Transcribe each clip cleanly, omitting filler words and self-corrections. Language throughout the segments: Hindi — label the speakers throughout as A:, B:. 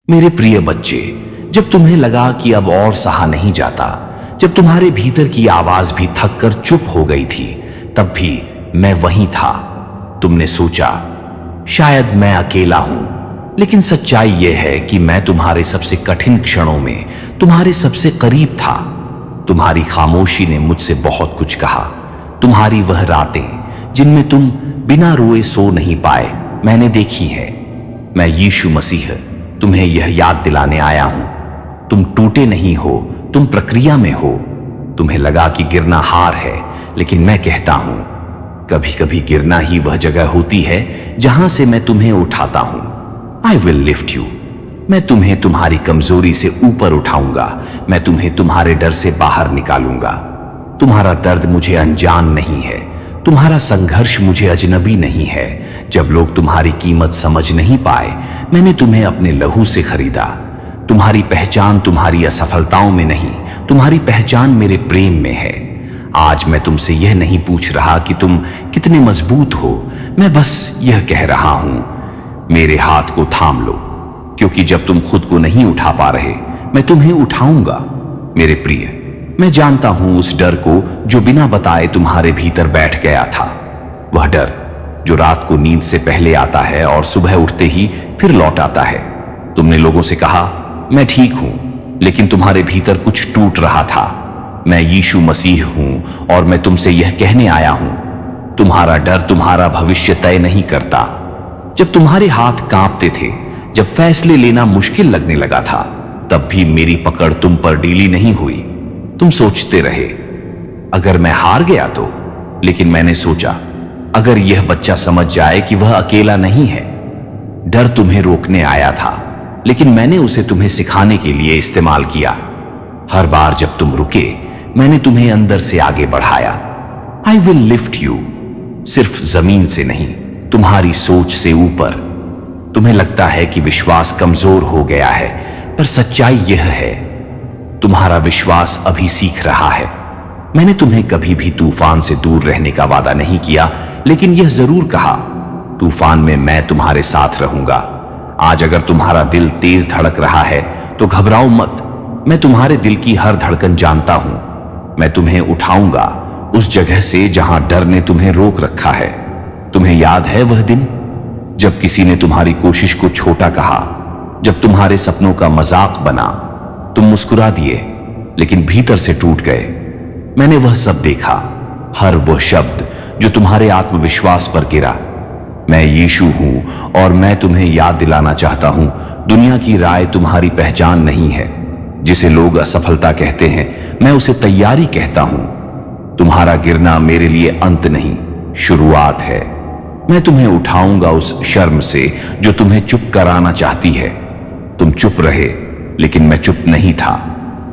A: मेरे प्रिय बच्चे, जब तुम्हें लगा कि अब और सहा नहीं जाता, जब तुम्हारे भीतर की आवाज भी थक कर चुप हो गई थी, तब भी मैं वहीं था। तुमने सोचा शायद मैं अकेला हूं, लेकिन सच्चाई यह है कि मैं तुम्हारे सबसे कठिन क्षणों में तुम्हारे सबसे करीब था। तुम्हारी खामोशी ने मुझसे बहुत कुछ कहा। तुम्हारी वह रातें जिनमें तुम बिना रोए सो नहीं पाए, मैंने देखी है। मैं यीशु मसीह तुम्हें यह याद दिलाने आया हूं। तुम टूटे नहीं हो, तुम प्रक्रिया में हो। तुम्हें लगा कि गिरना हार है, लेकिन मैं कहता हूं कभी कभी गिरना ही वह जगह होती है जहां से मैं तुम्हें उठाता हूं। I will lift you. मैं तुम्हें तुम्हारी कमजोरी से ऊपर उठाऊंगा। मैं तुम्हें तुम्हारे डर से बाहर निकालूंगा। तुम्हारा दर्द मुझे अनजान नहीं है, तुम्हारा संघर्ष मुझे अजनबी नहीं है। जब लोग तुम्हारी कीमत समझ नहीं पाए, मैंने तुम्हें अपने लहू से खरीदा। तुम्हारी पहचान तुम्हारी असफलताओं में नहीं, तुम्हारी पहचान मेरे प्रेम में है। आज मैं तुमसे यह नहीं पूछ रहा कि तुम कितने मजबूत हो, मैं बस यह कह रहा हूं मेरे हाथ को थाम लो, क्योंकि जब तुम खुद को नहीं उठा पा रहे, मैं तुम्हें उठाऊंगा। मेरे प्रिय, मैं जानता हूं उस डर को जो बिना बताए तुम्हारे भीतर बैठ गया था। वह डर जो रात को नींद से पहले आता है और सुबह उठते ही फिर लौट आता है। तुमने लोगों से कहा मैं ठीक हूं, लेकिन तुम्हारे भीतर कुछ टूट रहा था। मैं यीशु मसीह हूं और मैं तुमसे यह कहने आया हूं, तुम्हारा डर तुम्हारा भविष्य तय नहीं करता। जब तुम्हारे हाथ कांपते थे, जब फैसले लेना मुश्किल लगने लगा था, तब भी मेरी पकड़ तुम पर ढीली नहीं हुई। तुम सोचते रहे अगर मैं हार गया तो, लेकिन मैंने सोचा अगर यह बच्चा समझ जाए कि वह अकेला नहीं है। डर तुम्हें रोकने आया था, लेकिन मैंने उसे तुम्हें सिखाने के लिए इस्तेमाल किया। हर बार जब तुम रुके, मैंने तुम्हें अंदर से आगे बढ़ाया। I will lift you. सिर्फ जमीन से नहीं, तुम्हारी सोच से ऊपर। तुम्हें लगता है कि विश्वास कमजोर हो गया है, पर सच्चाई यह है तुम्हारा विश्वास अभी सीख रहा है। मैंने तुम्हें कभी भी तूफान से दूर रहने का वादा नहीं किया, लेकिन यह जरूर कहा तूफान में मैं तुम्हारे साथ रहूंगा। आज अगर तुम्हारा दिल तेज धड़क रहा है तो घबराओ मत। मैं तुम्हारे दिल की हर धड़कन जानता हूं। मैं तुम्हें उठाऊंगा उस जगह से जहां डर ने तुम्हें रोक रखा है। तुम्हें याद है वह दिन जब किसी ने तुम्हारी कोशिश को छोटा कहा, जब तुम्हारे सपनों का मजाक बना? तुम मुस्कुरा दिए, लेकिन भीतर से टूट गए। मैंने वह सब देखा, हर वह शब्द जो तुम्हारे आत्मविश्वास पर गिरा। मैं यीशु हूं और मैं तुम्हें याद दिलाना चाहता हूं, दुनिया की राय तुम्हारी पहचान नहीं है। जिसे लोग असफलता कहते हैं, मैं उसे तैयारी कहता हूं। तुम्हारा गिरना मेरे लिए अंत नहीं, शुरुआत है। मैं तुम्हें उठाऊंगा उस शर्म से जो तुम्हें चुप कराना चाहती है। तुम चुप रहे, लेकिन मैं चुप नहीं था।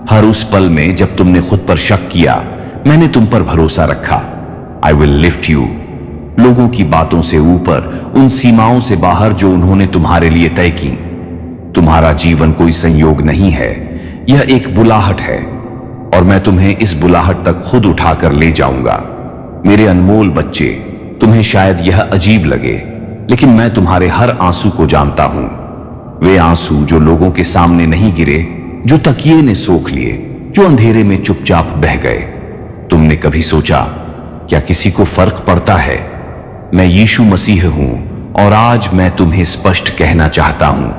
A: हर उस पल में जब तुमने खुद पर शक किया, मैंने तुम पर भरोसा रखा। I will lift you. लोगों की बातों से ऊपर, उन सीमाओं से बाहर जो उन्होंने तुम्हारे लिए तय की। तुम्हारा जीवन कोई संयोग नहीं है, यह एक बुलाहट है, और मैं तुम्हें इस बुलाहट तक खुद उठाकर ले जाऊंगा। मेरे अनमोल बच्चे, तुम्हें शायद यह अजीब लगे, लेकिन मैं तुम्हारे हर आंसू को जानता हूं। वे आंसू जो लोगों के सामने नहीं गिरे, जो तकिए ने सोख लिए, जो अंधेरे में चुपचाप बह गए। तुमने कभी सोचा क्या किसी को फर्क पड़ता है? मैं यीशु मसीह हूं और आज मैं तुम्हें स्पष्ट कहना चाहता हूं,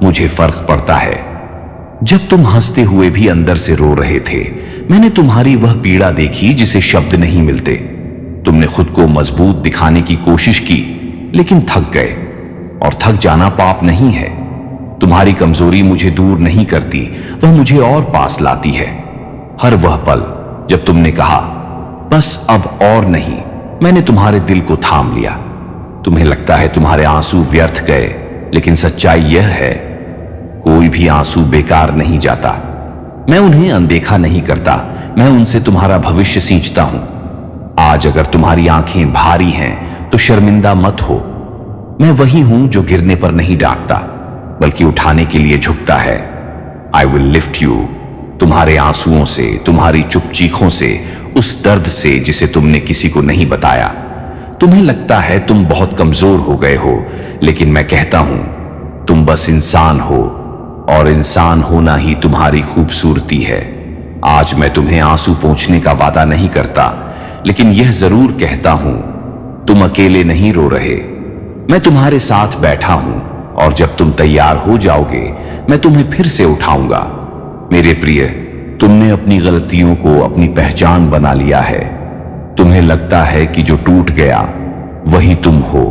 A: मुझे फर्क पड़ता है। जब तुम हंसते हुए भी अंदर से रो रहे थे, मैंने तुम्हारी वह पीड़ा देखी जिसे शब्द नहीं मिलते। तुमने खुद को मजबूत दिखाने की कोशिश की, लेकिन थक गए, और थक जाना पाप नहीं है। तुम्हारी कमजोरी मुझे दूर नहीं करती, वह मुझे और पास लाती है। हर वह पल जब तुमने कहा बस अब और नहीं, मैंने तुम्हारे दिल को थाम लिया। तुम्हें लगता है तुम्हारे आंसू व्यर्थ गए, लेकिन सच्चाई यह है कोई भी आंसू बेकार नहीं जाता। मैं उन्हें अनदेखा नहीं करता, मैं उनसे तुम्हारा भविष्य सींचता हूं। आज अगर तुम्हारी आंखें भारी हैं तो शर्मिंदा मत हो। मैं वही हूं जो गिरने पर नहीं डांटता, बल्कि उठाने के लिए झुकता है। I will lift you. तुम्हारे आंसुओं से, तुम्हारी चुप चीखों से, उस दर्द से जिसे तुमने किसी को नहीं बताया। तुम्हें लगता है तुम बहुत कमजोर हो गए हो, लेकिन मैं कहता हूं तुम बस इंसान हो। और इंसान होना ही तुम्हारी खूबसूरती है। आज मैं तुम्हें आंसू पोंछने का वादा नहीं करता, लेकिन यह जरूर कहता हूं, तुम अकेले नहीं रो रहे। मैं तुम्हारे साथ बैठा हूं और जब तुम तैयार हो जाओगे मैं तुम्हें फिर से उठाऊंगा। मेरे प्रिय, तुमने अपनी गलतियों को अपनी पहचान बना लिया है। तुम्हें लगता है कि जो टूट गया वही तुम हो,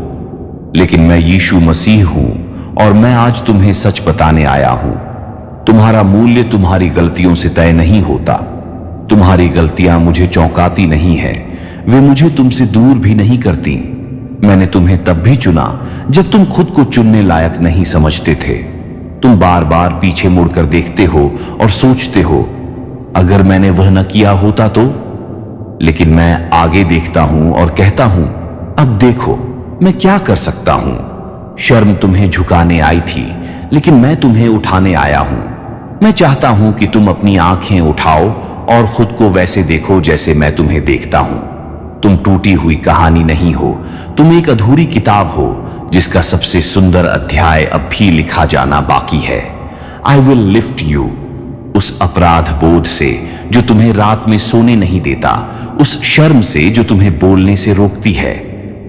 A: लेकिन मैं यीशु मसीह हूं और मैं आज तुम्हें सच बताने आया हूं। तुम्हारा मूल्य तुम्हारी गलतियों से तय नहीं होता। तुम्हारी गलतियां मुझे चौंकाती नहीं है, वे मुझे तुमसे दूर भी नहीं करती। मैंने तुम्हें तब भी चुना जब तुम खुद को चुनने लायक नहीं समझते थे। तुम बार बार पीछे मुड़कर देखते हो और सोचते हो, अगर मैंने वह न किया होता तो। लेकिन मैं आगे देखता हूं और कहता हूं, अब देखो मैं क्या कर सकता हूं। शर्म तुम्हें झुकाने आई थी, लेकिन मैं तुम्हें उठाने आया हूं। मैं चाहता हूं कि तुम अपनी आंखें उठाओ और खुद को वैसे देखो जैसे मैं तुम्हें देखता हूं। तुम टूटी हुई कहानी नहीं हो, तुम एक अधूरी किताब हो जिसका सबसे सुंदर अध्याय अब भी लिखा जाना बाकी है। I will lift you. उस अपराध बोध से जो तुम्हें रात में सोने नहीं देता, उस शर्म से जो तुम्हें बोलने से रोकती है।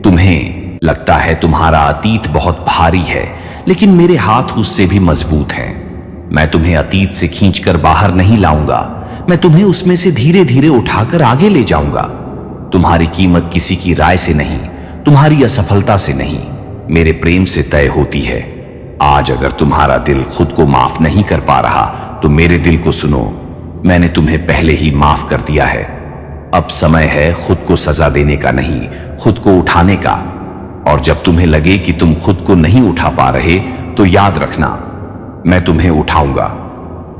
A: तुम्हें लगता है तुम्हारा अतीत बहुत भारी है, लेकिन मेरे हाथ उससे भी मजबूत हैं। मैं तुम्हें अतीत से खींचकर बाहर नहीं लाऊंगा, मैं तुम्हें उसमें से धीरे धीरे उठाकर आगे ले जाऊंगा। तुम्हारी कीमत किसी की राय से नहीं, तुम्हारी असफलता से नहीं, मेरे प्रेम से तय होती है। आज अगर तुम्हारा दिल खुद को माफ नहीं कर पा रहा तो मेरे दिल को सुनो, मैंने तुम्हें पहले ही माफ कर दिया है। अब समय है खुद को सजा देने का नहीं, खुद को उठाने का। और जब तुम्हें लगे कि तुम खुद को नहीं उठा पा रहे तो याद रखना, मैं तुम्हें उठाऊंगा।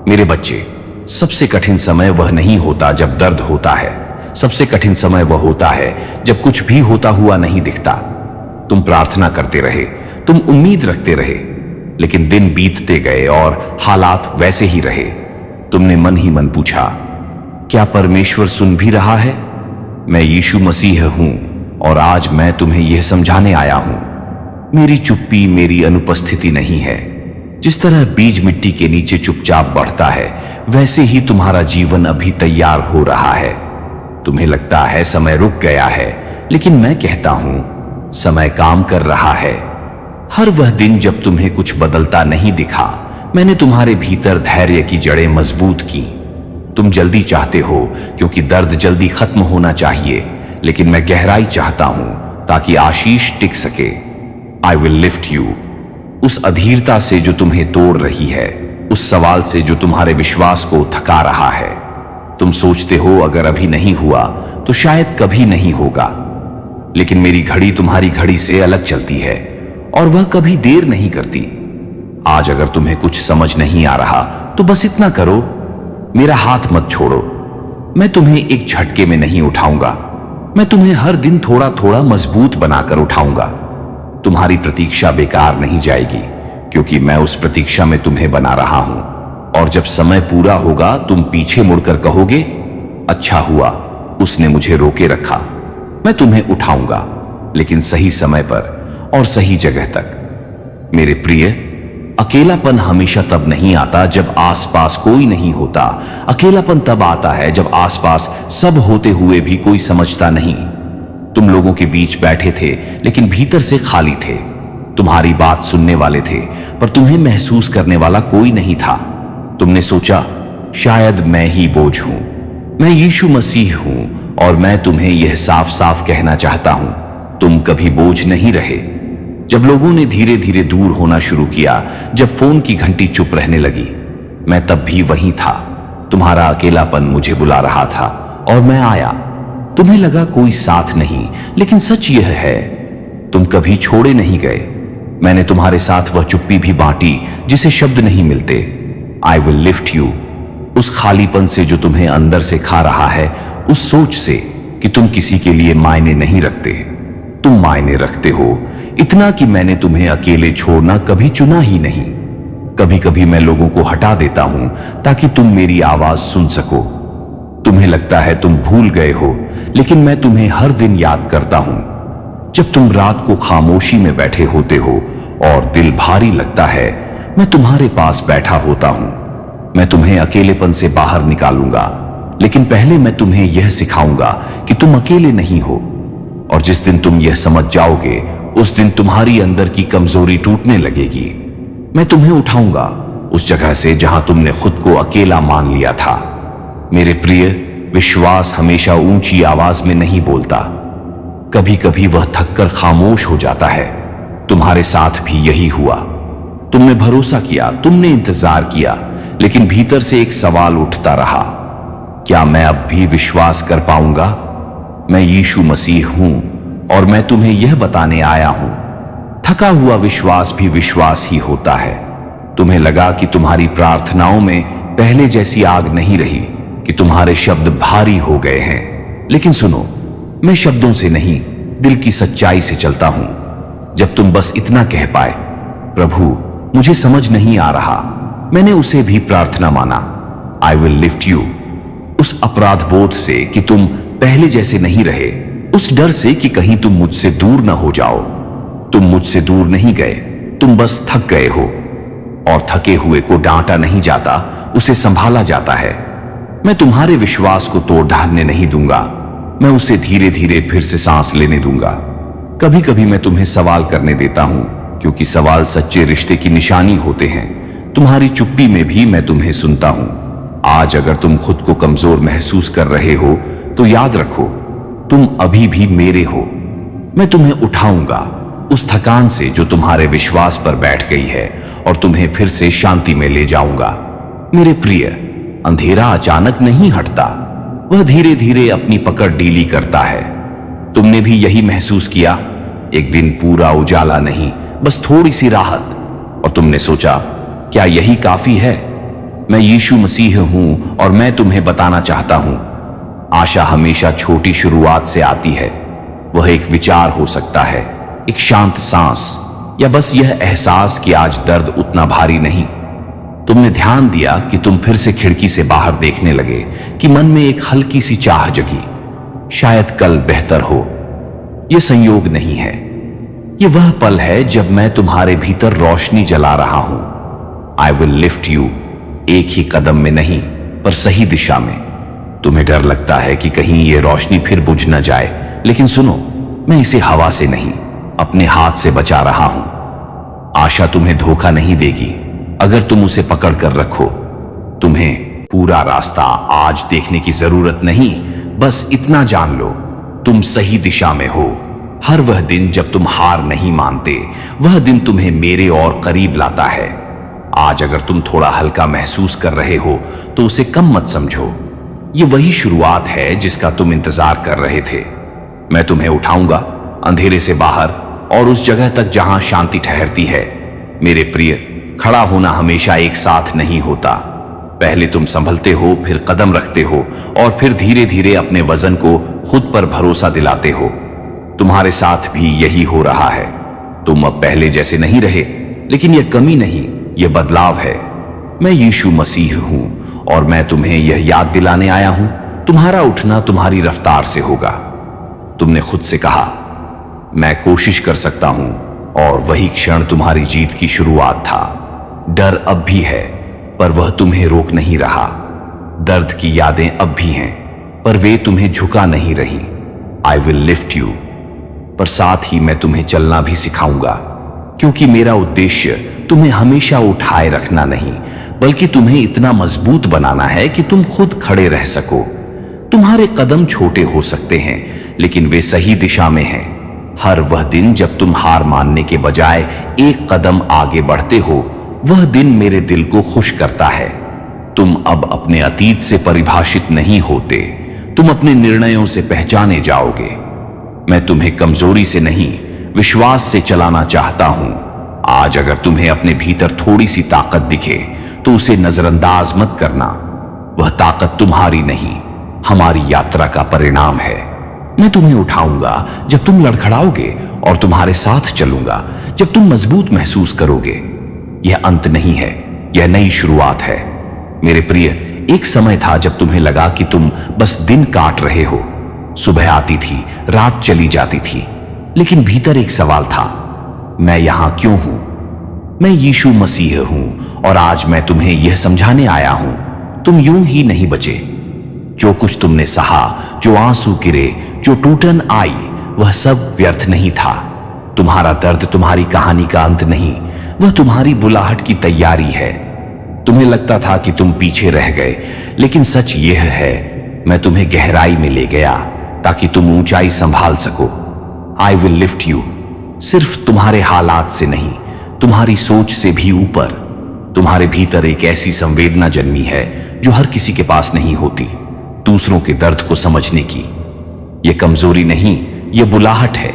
A: मेरे बच्चे, सबसे कठिन समय वह नहीं होता जब दर्द होता है, सबसे कठिन समय वह होता है जब कुछ भी होता हुआ नहीं दिखता। तुम प्रार्थना करते रहे, तुम उम्मीद रखते रहे, लेकिन दिन बीतते गए और हालात वैसे ही रहे। तुमने मन ही मन पूछा, क्या परमेश्वर सुन भी रहा है? मैं यीशु मसीह हूं और आज मैं तुम्हें यह समझाने आया हूं, मेरी चुप्पी मेरी अनुपस्थिति नहीं है। जिस तरह बीज मिट्टी के नीचे चुपचाप बढ़ता है, वैसे ही तुम्हारा जीवन अभी तैयार हो रहा है। तुम्हें लगता है समय रुक गया है, लेकिन मैं कहता हूं समय काम कर रहा है। हर वह दिन जब तुम्हें कुछ बदलता नहीं दिखा, मैंने तुम्हारे भीतर धैर्य की जड़ें मजबूत की। तुम जल्दी चाहते हो क्योंकि दर्द जल्दी खत्म होना चाहिए, लेकिन मैं गहराई चाहता हूं ताकि आशीष टिक सके। I will lift you. उस अधीरता से जो तुम्हें तोड़ रही है, उस सवाल से जो तुम्हारे विश्वास को थका रहा है। तुम सोचते हो अगर अभी नहीं हुआ तो शायद कभी नहीं होगा, लेकिन मेरी घड़ी तुम्हारी घड़ी से अलग चलती है और वह कभी देर नहीं करती। आज अगर तुम्हें कुछ समझ नहीं आ रहा तो बस इतना करो, मेरा हाथ मत छोड़ो। मैं तुम्हें एक झटके में नहीं उठाऊंगा, मैं तुम्हें हर दिन थोड़ा थोड़ा मजबूत बनाकर उठाऊंगा। तुम्हारी प्रतीक्षा बेकार नहीं जाएगी, क्योंकि मैं उस प्रतीक्षा में तुम्हें बना रहा हूं। और जब समय पूरा होगा तुम पीछे मुड़कर कहोगे, अच्छा हुआ उसने मुझे रोके रखा। मैं तुम्हें उठाऊंगा, लेकिन सही समय पर और सही जगह तक। मेरे प्रिय, अकेलापन हमेशा तब नहीं आता जब आसपास कोई नहीं होता। अकेलापन तब आता है जब आसपास सब होते हुए भी कोई समझता नहीं। तुम लोगों के बीच बैठे थे, लेकिन भीतर से खाली थे। तुम्हारी बात सुनने वाले थे, पर तुम्हें महसूस करने वाला कोई नहीं था। तुमने सोचा, शायद मैं ही बोझ हूं। मैं यीशु मसीह हूं और मैं तुम्हें यह साफ साफ कहना चाहता हूं, तुम कभी बोझ नहीं रहे। जब लोगों ने धीरे धीरे दूर होना शुरू किया, जब फोन की घंटी चुप रहने लगी, मैं तब भी वहीं था। तुम्हारा अकेलापन मुझे बुला रहा था और मैं आया। तुम्हें लगा कोई साथ नहीं, लेकिन सच यह है, तुम कभी छोड़े नहीं गए। मैंने तुम्हारे साथ वह चुप्पी भी बांटी जिसे शब्द नहीं मिलते। I will lift you. उस खालीपन से जो तुम्हें अंदर से खा रहा है, उस सोच से कि तुम किसी के लिए मायने नहीं रखते। तुम मायने रखते हो, इतना कि मैंने तुम्हें अकेले छोड़ना कभी चुना ही नहीं। कभी कभी मैं लोगों को हटा देता हूं ताकि तुम मेरी आवाज सुन सको। तुम्हें लगता है तुम भूल गए हो, लेकिन मैं तुम्हें हर दिन याद करता हूं। जब तुम रात को खामोशी में बैठे होते हो और दिल भारी लगता है, मैं तुम्हारे पास बैठा होता हूं। मैं तुम्हें अकेलेपन से बाहर निकालूंगा, लेकिन पहले मैं तुम्हें यह सिखाऊंगा कि तुम अकेले नहीं हो। और जिस दिन तुम यह समझ जाओगे, उस दिन तुम्हारी अंदर की कमजोरी टूटने लगेगी। मैं तुम्हें उठाऊंगा उस जगह से जहां तुमने खुद को अकेला मान लिया था। मेरे प्रिय, विश्वास हमेशा ऊंची आवाज में नहीं बोलता। कभी कभी वह थककर खामोश हो जाता है। तुम्हारे साथ भी यही हुआ। तुमने भरोसा किया, तुमने इंतजार किया, लेकिन भीतर से एक सवाल उठता रहा, क्या मैं अब भी विश्वास कर पाऊंगा? मैं यीशु मसीह हूं और मैं तुम्हें यह बताने आया हूं, थका हुआ विश्वास भी विश्वास ही होता है। तुम्हें लगा कि तुम्हारी प्रार्थनाओं में पहले जैसी आग नहीं रही, कि तुम्हारे शब्द भारी हो गए हैं। लेकिन सुनो, मैं शब्दों से नहीं, दिल की सच्चाई से चलता हूं। जब तुम बस इतना कह पाए, प्रभु मुझे समझ नहीं आ रहा, मैंने उसे भी प्रार्थना माना। I will lift you. उस अपराध बोध से कि तुम पहले जैसे नहीं रहे, उस डर से कि कहीं तुम मुझसे दूर न हो जाओ। तुम मुझसे दूर नहीं गए, तुम बस थक गए हो। और थके हुए को डांटा नहीं जाता, उसे संभाला जाता है। मैं तुम्हारे विश्वास को तोड़ ढालने नहीं दूंगा, मैं उसे धीरे धीरे फिर से सांस लेने दूंगा। कभी कभी मैं तुम्हें सवाल करने देता हूं, क्योंकि सवाल सच्चे रिश्ते की निशानी होते हैं। तुम्हारी चुप्पी में भी मैं तुम्हें सुनता हूं। आज अगर तुम खुद को कमजोर महसूस कर रहे हो, तो याद रखो, तुम अभी भी मेरे हो। मैं तुम्हें उठाऊंगा उस थकान से जो तुम्हारे विश्वास पर बैठ गई है, और तुम्हें फिर से शांति में ले जाऊंगा। मेरे प्रिय, अंधेरा अचानक नहीं हटता, वह धीरे धीरे अपनी पकड़ ढीली करता है। तुमने भी यही महसूस किया, एक दिन पूरा उजाला नहीं, बस थोड़ी सी राहत, और तुमने सोचा, क्या यही काफी है? मैं यीशु मसीह हूं और मैं तुम्हें बताना चाहता हूं, आशा हमेशा छोटी शुरुआत से आती है। वह एक विचार हो सकता है, एक शांत सांस, या बस यह एहसास कि आज दर्द उतना भारी नहीं। तुमने ध्यान दिया कि तुम फिर से खिड़की से बाहर देखने लगे, कि मन में एक हल्की सी चाह जगी, शायद कल बेहतर हो। यह संयोग नहीं है, यह वह पल है जब मैं तुम्हारे भीतर रोशनी जला रहा हूं। आई विल लिफ्ट यू, एक ही कदम में नहीं, पर सही दिशा में। तुम्हें डर लगता है कि कहीं यह रोशनी फिर बुझ न जाए, लेकिन सुनो, मैं इसे हवा से नहीं, अपने हाथ से बचा रहा हूं। आशा तुम्हें धोखा नहीं देगी अगर तुम उसे पकड़ कर रखो। तुम्हें पूरा रास्ता आज देखने की जरूरत नहीं, बस इतना जान लो, तुम सही दिशा में हो। हर वह दिन जब तुम हार नहीं मानते, वह दिन तुम्हें मेरे और करीब लाता है। आज अगर तुम थोड़ा हल्का महसूस कर रहे हो, तो उसे कम मत समझो। ये वही शुरुआत है जिसका तुम इंतजार कर रहे थे। मैं तुम्हें उठाऊंगा अंधेरे से बाहर, और उस जगह तक जहां शांति ठहरती है। मेरे प्रिय, खड़ा होना हमेशा एक साथ नहीं होता। पहले तुम संभलते हो, फिर कदम रखते हो, और फिर धीरे धीरे अपने वजन को खुद पर भरोसा दिलाते हो। तुम्हारे साथ भी यही हो रहा है। तुम अब पहले जैसे नहीं रहे, लेकिन यह कमी नहीं, यह बदलाव है। मैं यीशु मसीह हूं और मैं तुम्हें यह याद दिलाने आया हूं, तुम्हारा उठना तुम्हारी रफ्तार से होगा। तुमने खुद से कहा, मैं कोशिश कर सकता हूं, और वही क्षण तुम्हारी जीत की शुरुआत था। डर अब भी है, पर वह तुम्हें रोक नहीं रहा। दर्द की यादें अब भी हैं, पर वे तुम्हें झुका नहीं रही। आई विल लिफ्ट यू, पर साथ ही मैं तुम्हें चलना भी सिखाऊंगा, क्योंकि मेरा उद्देश्य तुम्हें हमेशा उठाए रखना नहीं, बल्कि तुम्हें इतना मजबूत बनाना है कि तुम खुद खड़े रह सको। तुम्हारे कदम छोटे हो सकते हैं, लेकिन वे सही दिशा में हैं। हर वह दिन जब तुम हार मानने के बजाय एक कदम आगे बढ़ते हो, वह दिन मेरे दिल को खुश करता है। तुम अब अपने अतीत से परिभाषित नहीं होते, तुम अपने निर्णयों से पहचाने जाओगे। मैं तुम्हें कमजोरी से नहीं, विश्वास से चलाना चाहता हूं। आज अगर तुम्हें अपने भीतर थोड़ी सी ताकत दिखे, तो उसे नजरअंदाज मत करना। वह ताकत तुम्हारी नहीं, हमारी यात्रा का परिणाम है। मैं तुम्हें उठाऊंगा जब तुम लड़खड़ाओगे, और तुम्हारे साथ चलूंगा जब तुम मजबूत महसूस करोगे। यह अंत नहीं है, यह नई शुरुआत है। मेरे प्रिय, एक समय था जब तुम्हें लगा कि तुम बस दिन काट रहे हो। सुबह आती थी, रात चली जाती थी, लेकिन भीतर एक सवाल था, मैं यहां क्यों हूं? मैं यीशु मसीह हूं और आज मैं तुम्हें यह समझाने आया हूं, तुम यूं ही नहीं बचे। जो कुछ तुमने सहा, जो आंसू गिरे, जो टूटन आई, वह सब व्यर्थ नहीं था। तुम्हारा दर्द तुम्हारी कहानी का अंत नहीं, वह तुम्हारी बुलाहट की तैयारी है। तुम्हें लगता था कि तुम पीछे रह गए, लेकिन सच यह है, मैं तुम्हें गहराई में ले गया ताकि तुम ऊंचाई संभाल सको। I will lift you. सिर्फ तुम्हारे हालात से नहीं, तुम्हारी सोच से भी ऊपर। तुम्हारे भीतर एक ऐसी संवेदना जन्मी है जो हर किसी के पास नहीं होती, दूसरों के दर्द को समझने की। यह कमजोरी नहीं, यह बुलाहट है।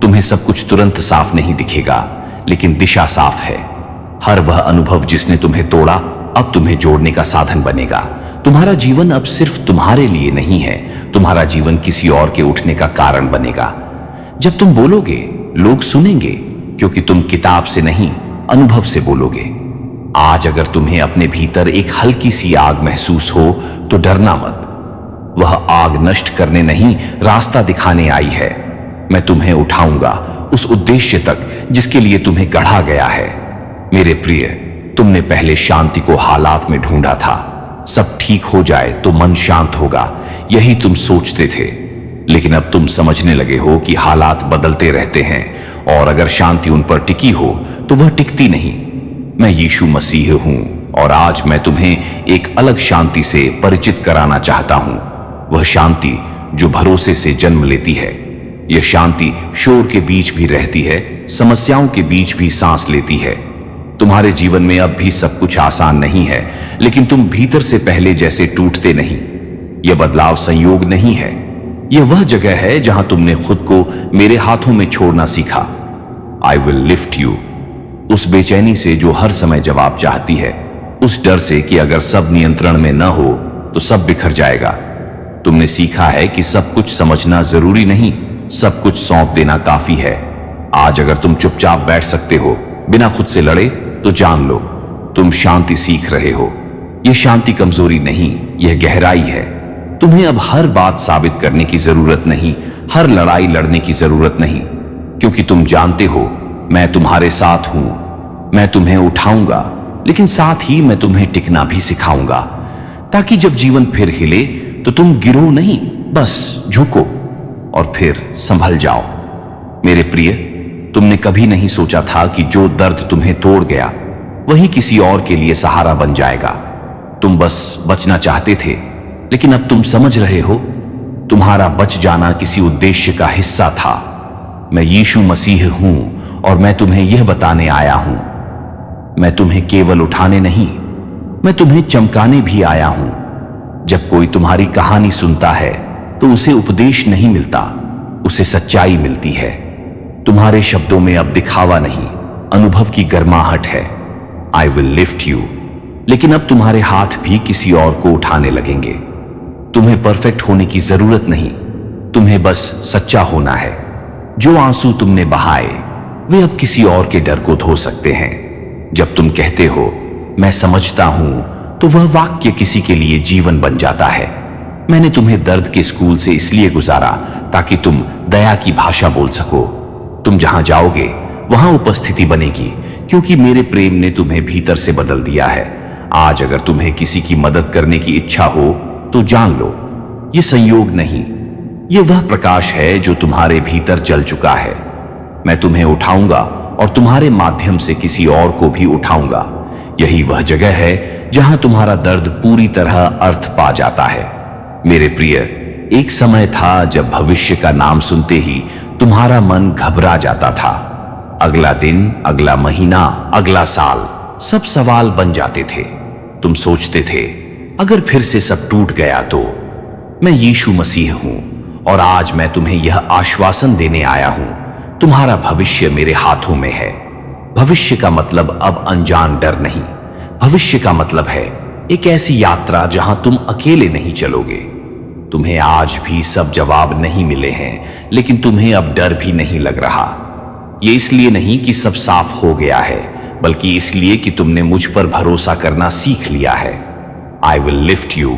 A: तुम्हें सब कुछ तुरंत साफ नहीं दिखेगा, लेकिन दिशा साफ है। हर वह अनुभव जिसने तुम्हें तोड़ा अब तुम्हें जोड़ने का साधन बनेगा। तुम्हारा जीवन अब सिर्फ तुम्हारे लिए नहीं है, तुम्हारा जीवन किसी और के उठने का कारण बनेगा। जब तुम बोलोगे, लोग सुनेंगे, क्योंकि तुम किताब से नहीं, अनुभव से बोलोगे। आज अगर तुम्हें अपने भीतर एक हल्की सी आग महसूस हो तो डरना मत। वह आग नष्ट करने नहीं, रास्ता दिखाने आई है। मैं तुम्हें उठाऊंगा उस उद्देश्य तक जिसके लिए तुम्हें गढ़ा गया है। मेरे प्रिय, तुमने पहले शांति को हालात में ढूंढा था। सब ठीक हो जाए तो मन शांत होगा, यही तुम सोचते थे। लेकिन अब तुम समझने लगे हो कि हालात बदलते रहते हैं और अगर शांति उन पर टिकी हो तो वह टिकती नहीं। मैं यीशु मसीह हूं और आज मैं तुम्हें एक अलग शांति से परिचित कराना चाहता हूं। वह शांति जो भरोसे से जन्म लेती है। यह शांति शोर के बीच भी रहती है, समस्याओं के बीच भी सांस लेती है। तुम्हारे जीवन में अब भी सब कुछ आसान नहीं है, लेकिन तुम भीतर से पहले जैसे टूटते नहीं। यह बदलाव संयोग नहीं है, यह वह जगह है जहां तुमने खुद को मेरे हाथों में छोड़ना सीखा। I will lift you. उस बेचैनी से जो हर समय जवाब चाहती है, उस डर से कि अगर सब नियंत्रण में न हो तो सब बिखर जाएगा। तुमने सीखा है कि सब कुछ समझना जरूरी नहीं, सब कुछ सौंप देना काफी है। आज अगर तुम चुपचाप बैठ सकते हो बिना खुद से लड़े, तो जान लो तुम शांति सीख रहे हो। यह शांति कमजोरी नहीं, यह गहराई है। तुम्हें अब हर बात साबित करने की जरूरत नहीं, हर लड़ाई लड़ने की जरूरत नहीं, क्योंकि तुम जानते हो मैं तुम्हारे साथ हूं। मैं तुम्हें उठाऊंगा, लेकिन साथ ही मैं तुम्हें टिकना भी सिखाऊंगा, ताकि जब जीवन फिर हिले तो तुम गिरो नहीं, बस झुको और फिर संभल जाओ। मेरे प्रिय, तुमने कभी नहीं सोचा था कि जो दर्द तुम्हें तोड़ गया वही किसी और के लिए सहारा बन जाएगा। तुम बस बचना चाहते थे, लेकिन अब तुम समझ रहे हो तुम्हारा बच जाना किसी उद्देश्य का हिस्सा था। मैं यीशु मसीह हूं और मैं तुम्हें यह बताने आया हूं। मैं तुम्हें केवल उठाने नहीं, मैं तुम्हें चमकाने भी आया हूं। जब कोई तुम्हारी कहानी सुनता है तो उसे उपदेश नहीं मिलता, उसे सच्चाई मिलती है। तुम्हारे शब्दों में अब दिखावा नहीं, अनुभव की गर्माहट है। I will lift you. लेकिन अब तुम्हारे हाथ भी किसी और को उठाने लगेंगे। तुम्हें परफेक्ट होने की जरूरत नहीं, तुम्हें बस सच्चा होना है। जो आंसू तुमने बहाए वे अब किसी और के डर को धो सकते हैं। जब तुम कहते हो मैं समझता हूं, तो वह वाक्य किसी के लिए जीवन बन जाता है। मैंने तुम्हें दर्द के स्कूल से इसलिए गुजारा ताकि तुम दया की भाषा बोल सको। तुम जहां जाओगे वहां उपस्थिति बनेगी, क्योंकि मेरे प्रेम ने तुम्हें भीतर से बदल दिया है। आज अगर तुम्हें किसी की मदद करने की इच्छा हो तो जान लो यह संयोग नहीं, यह वह प्रकाश है जो तुम्हारे भीतर जल चुका है। मैं तुम्हें उठाऊंगा और तुम्हारे माध्यम से किसी और को भी उठाऊंगा। यही वह जगह है जहां तुम्हारा दर्द पूरी तरह अर्थ पा जाता है। मेरे प्रिय, एक समय था जब भविष्य का नाम सुनते ही तुम्हारा मन घबरा जाता था। अगला दिन, अगला महीना, अगला साल, सब सवाल बन जाते थे। तुम सोचते थे अगर फिर से सब टूट गया तो। मैं यीशु मसीह हूं और आज मैं तुम्हें यह आश्वासन देने आया हूं, तुम्हारा भविष्य मेरे हाथों में है। भविष्य का मतलब अब अनजान डर नहीं, भविष्य का मतलब है एक ऐसी यात्रा जहां तुम अकेले नहीं चलोगे। तुम्हें आज भी सब जवाब नहीं मिले हैं, लेकिन तुम्हें अब डर भी नहीं लग रहा। ये इसलिए नहीं कि सब साफ हो गया है, बल्कि इसलिए कि तुमने मुझ पर भरोसा करना सीख लिया है। I will lift you.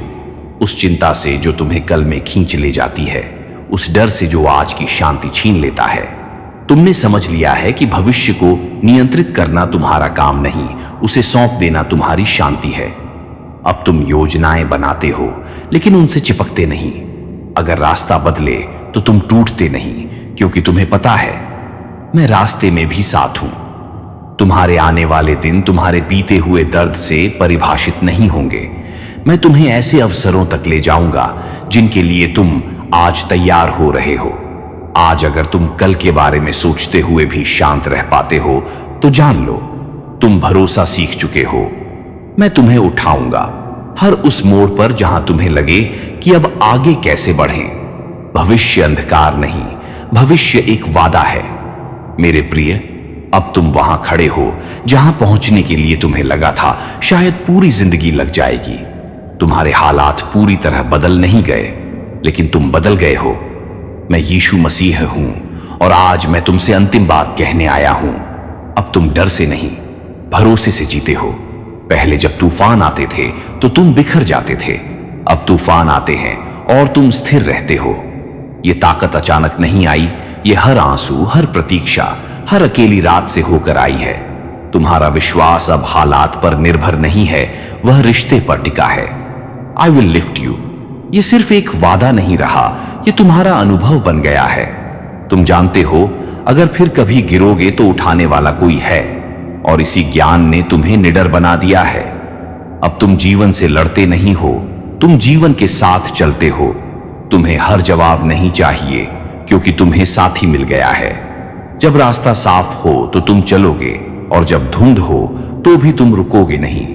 A: उस चिंता से जो तुम्हें कल में खींच ले जाती है, उस डर से जो आज की शांति छीन लेता है। तुमने समझ लिया है कि भविष्य को नियंत्रित करना तुम्हारा काम नहीं, उसे सौंप देना तुम्हारी शांति है। अब तुम योजनाएं बनाते हो लेकिन उनसे चिपकते नहीं। अगर रास्ता बदले तो तुम टूटते नहीं, क्योंकि तुम्हें पता है मैं रास्ते में भी साथ हूं। तुम्हारे आने वाले दिन तुम्हारे बीते हुए दर्द से परिभाषित नहीं होंगे। मैं तुम्हें ऐसे अवसरों तक ले जाऊंगा जिनके लिए तुम आज तैयार हो रहे हो। आज अगर तुम कल के बारे में सोचते हुए भी शांत रह पाते हो तो जान लो तुम भरोसा सीख चुके हो। मैं तुम्हें उठाऊंगा हर उस मोड़ पर जहां तुम्हें लगे कि अब आगे कैसे बढ़ें। भविष्य अंधकार नहीं, भविष्य एक वादा है। मेरे प्रिय, अब तुम वहां खड़े हो जहां पहुंचने के लिए तुम्हें लगा था शायद पूरी जिंदगी लग जाएगी। तुम्हारे हालात पूरी तरह बदल नहीं गए, लेकिन तुम बदल गए हो। मैं यीशु मसीह हूं और आज मैं तुमसे अंतिम बात कहने आया हूं। अब तुम डर से नहीं, भरोसे से जीते हो। पहले जब तूफान आते थे तो तुम बिखर जाते थे। अब तूफान आते हैं और तुम स्थिर रहते हो। ये ताकत अचानक नहीं आई, ये हर आंसू, हर प्रतीक्षा, हर अकेली रात से होकर आई है। तुम्हारा विश्वास अब हालात पर निर्भर नहीं है, वह रिश्ते पर टिका है। I will lift you. ये सिर्फ एक वादा नहीं रहा, ये तुम्हारा अनुभव बन गया है। तुम जानते हो अगर फिर कभी गिरोगे तो उठाने वाला कोई है, और इसी ज्ञान ने तुम्हें निडर बना दिया है। अब तुम जीवन से लड़ते नहीं हो, तुम जीवन के साथ चलते हो। तुम्हें हर जवाब नहीं चाहिए, क्योंकि तुम्हें साथी मिल गया है। जब रास्ता साफ हो तो तुम चलोगे, और जब धुंध हो तो भी तुम रुकोगे नहीं,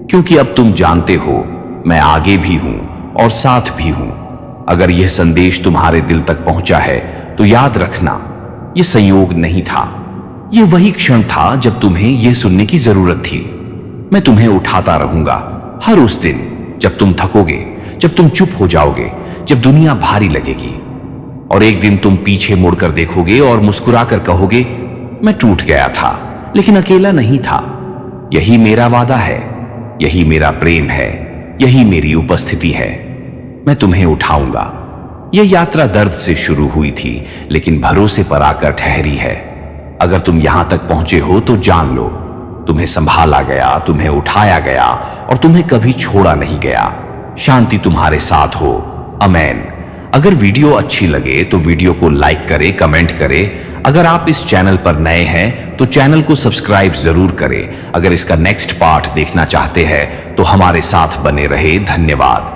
A: क्योंकि अब तुम जानते हो मैं आगे भी हूं और साथ भी हूं। अगर यह संदेश तुम्हारे दिल तक पहुंचा है तो याद रखना, यह संयोग नहीं था, यह वही क्षण था जब तुम्हें यह सुनने की जरूरत थी। मैं तुम्हें उठाता रहूंगा हर उस दिन जब तुम थकोगे, जब तुम चुप हो जाओगे, जब दुनिया भारी लगेगी। और एक दिन तुम पीछे मुड़कर देखोगे और मुस्कुराकर कहोगे, मैं टूट गया था लेकिन अकेला नहीं था। यही मेरा वादा है, यही मेरा प्रेम है, यही मेरी उपस्थिति है। मैं तुम्हें उठाऊंगा। यह यात्रा दर्द से शुरू हुई थी, लेकिन भरोसे पर आकर ठहरी है। अगर तुम यहां तक पहुंचे हो तो जान लो तुम्हें संभाला गया, तुम्हें उठाया गया और तुम्हें कभी छोड़ा नहीं गया। शांति तुम्हारे साथ हो। आमीन। अगर वीडियो अच्छी लगे तो वीडियो को लाइक करें, कमेंट करें। अगर आप इस चैनल पर नए हैं तो चैनल को सब्सक्राइब जरूर करें। अगर इसका नेक्स्ट पार्ट देखना चाहते हैं तो हमारे साथ बने रहे। धन्यवाद।